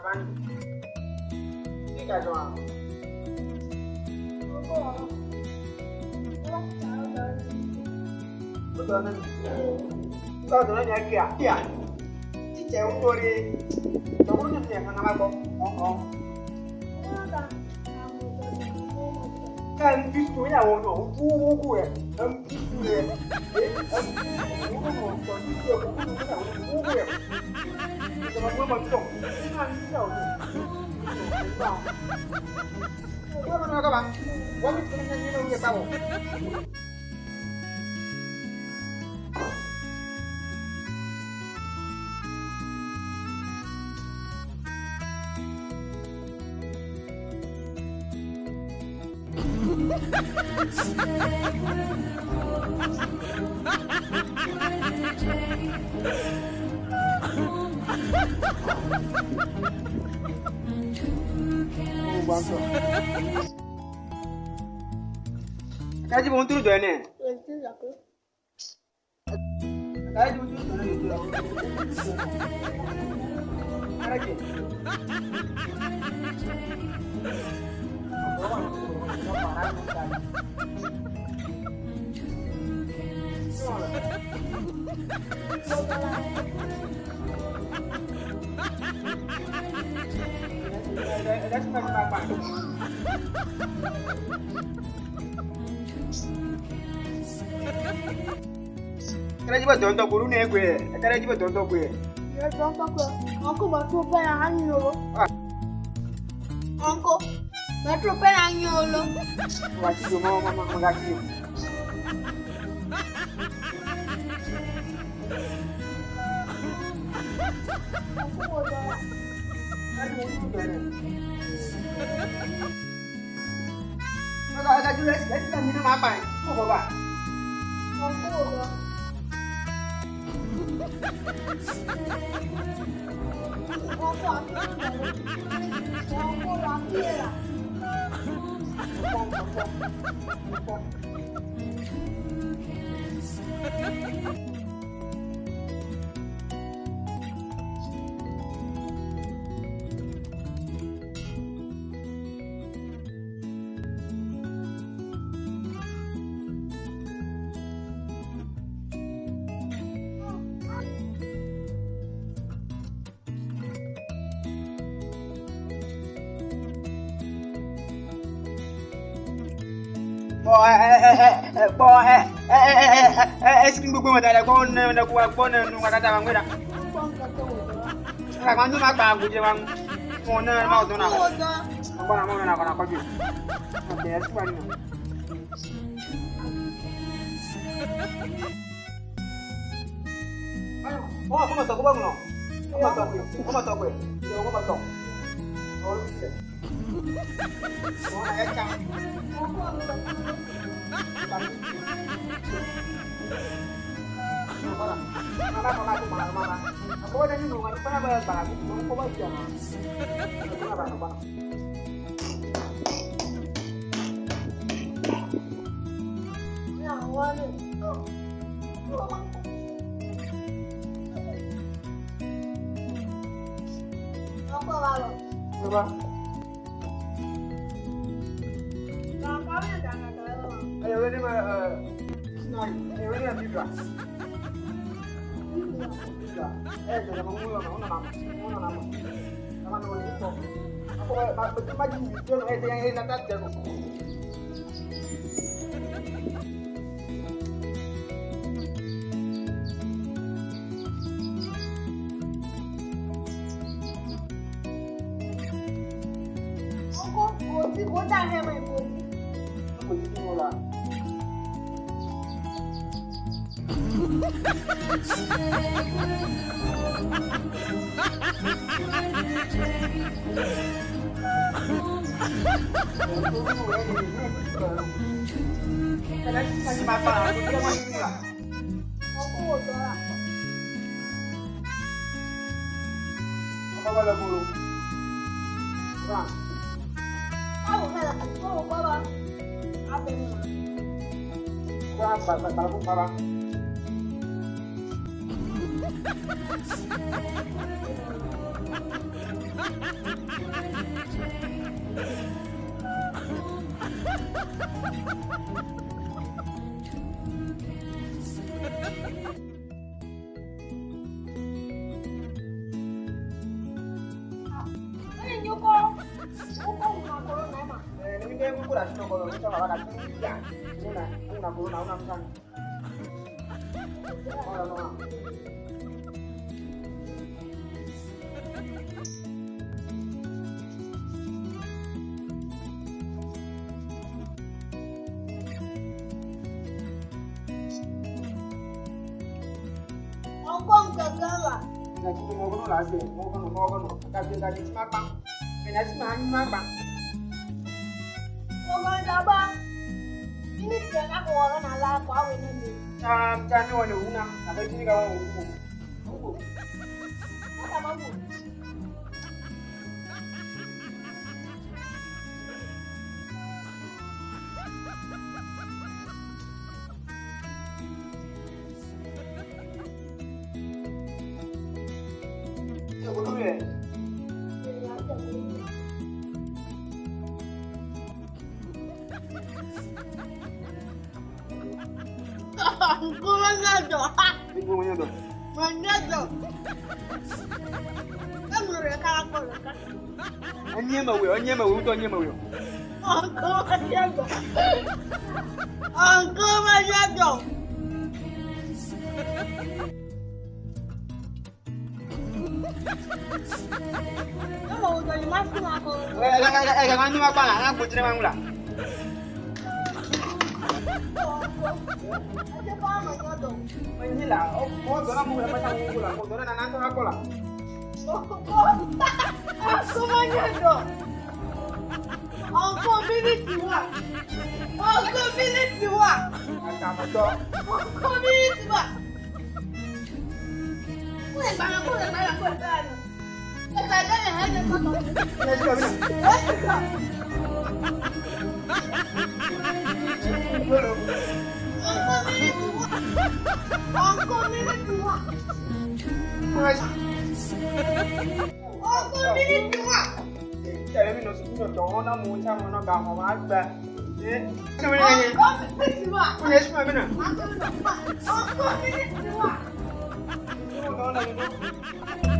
Kau tu nak kia, kia. Cicak umur ni, tahun ni yang mana kau? Oh. Kan bisu ni awak tu, buku eh, bisu eh, buku eh. Jangan buat macam tu. Kan kau tu. Kau mana kau bang? Kau ni kena nyanyi ni tahu. Kaji buntu tu ni. Buntu aku. Kaji buntu tu ni. Kaji. Ada semua apa? Kena cuba tonton guru ni gue. Kena cuba tonton gue. Ya tonton gue. Aku baru pengen nyolo. Aku baru pengen nyolo. Makasih cuma mama makasih. Aku mau jalan. Kalau ada jual, kita minum apa? Mau apa? Aku mau jalan. Aku lagi lah. Eskin gbogbo mata da ko na ko na nu ka ta bangwe da. Ka kan tu ma ba guje bang. Mo na ma do na. Ko na mo na ko ju. Okay, es kwa ni. Ayo, ko ma to ko bang no. Ko ma to ko. Yo ko ma to. Oh, ni. Oh, na ya chang. Aku ada ni nungan pernah baru mau kau baca. Aku nak apa? Yang mana? Apa baru? Apa? Ayo ni mah, ayo ni ambil juga. Jangan mengulur, nama. Nama itu. Aku betul maju, jangan yang nak jago. Aku dah hebat pun. Aku jadi mula. Kalau masih bapa, aku tidak masih mula. Aku mau jalan. Apa kalau bulu? Kurang. Aku kalau aku bawa apa ni? Kurang, baru kurang. Ninguém me cura, não vou não chamar a casa. Una corona, una mano. Olha lá. Ông cà là Na tipo mogono lá, assim, mogono. Cadê esse mapa? Penasi mani mapa. ông ơi đó ba ini dia nak orang nak lah kau ini Cha no wani una, na kai tini ga wani uku. apa mampu Ya gulu ya. Aku mengajo, Ibu punya tuh. mengajo. Kamu mereka aku kan? Onye ma we, uto onye ma we. Aku mengajo. Aku mengajo. Kamu mau jadi masuk aku? Ngani mapa lah, ngapa cire mangula. Ada apa mengajo? Manila, oh dona mo la pasa ngula, mo dona nananto ako la. Aku mengajo. Aku pilih dua. Aku pilih dua. Tama to. Aku pilih dua. Kuya bana kuya bana kuya bana. Kaya na hanya ko. Let's go bina. Aku pilih dua. Mas, Aku pilih dua. cari mi no su no to na mo cha mo no ga mo ma gba. Cuma ni. Aku pilih dua. Punya semua bina. Aku pilih dua. Mo no na ni.